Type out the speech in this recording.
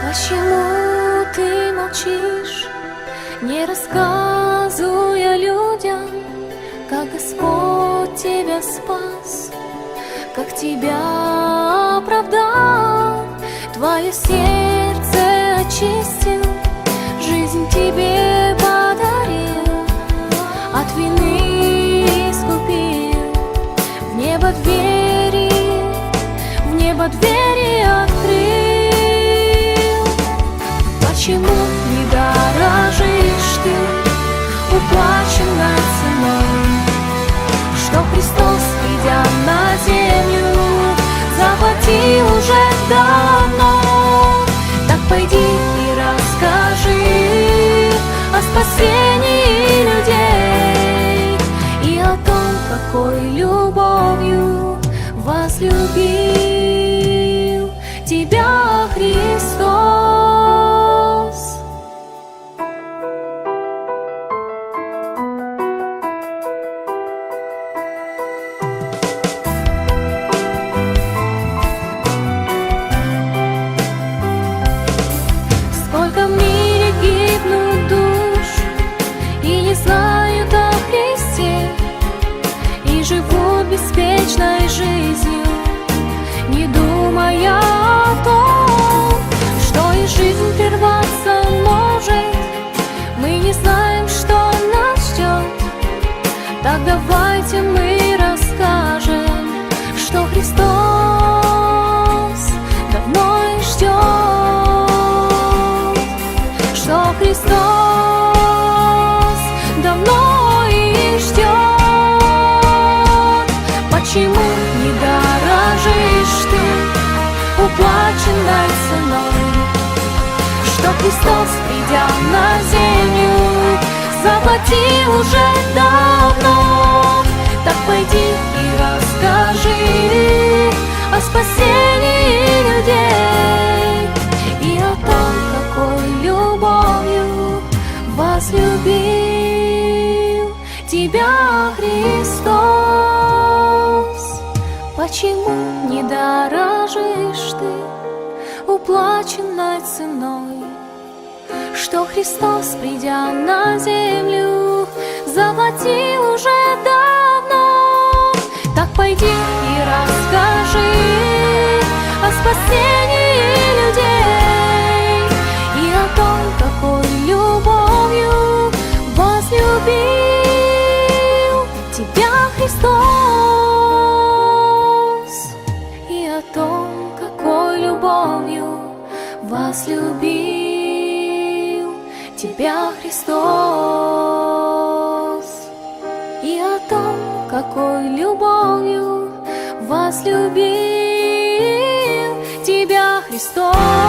Почему ты молчишь, не рассказывая людям, как Господь тебя спас, как тебя оправдал, твое сердце очистил, жизнь тебе подарил, от вины искупил, в небо двери открыл. Почему не дорожишь ты уплаченной ценой, что Христос, придя на землю, заплатил уже давно? Так пойди и расскажи о спасении людей и о том, какой любовью возлюбил тебя Христос. Сколько в мире гибнут душ и не знают о Христе, и живут беспечной жизнью, не думая о том, что и жизнь прерваться может. Мы не знаем, что нас ждет. Так давайте мы расскажем, что Христос давно и ждет, что Христос давно и ждет. Почему не дорожишь ты уплаченной ценой, что Христос, придя на землю, заплатил уже давно? Так пойди и расскажи о спасении людей и о том, какой любовью возлюбил тебя Христос. Почему не дорожишь ты уплаченной ценой, что Христос, придя на землю, заплатил уже давно? Так пойди и расскажи о спасении людей и о том, какой любовью возлюбил тебя Христос, и о том, какой любовью возлюбил тебя Христос, и о том, какой любовью возлюбил тебя Христос.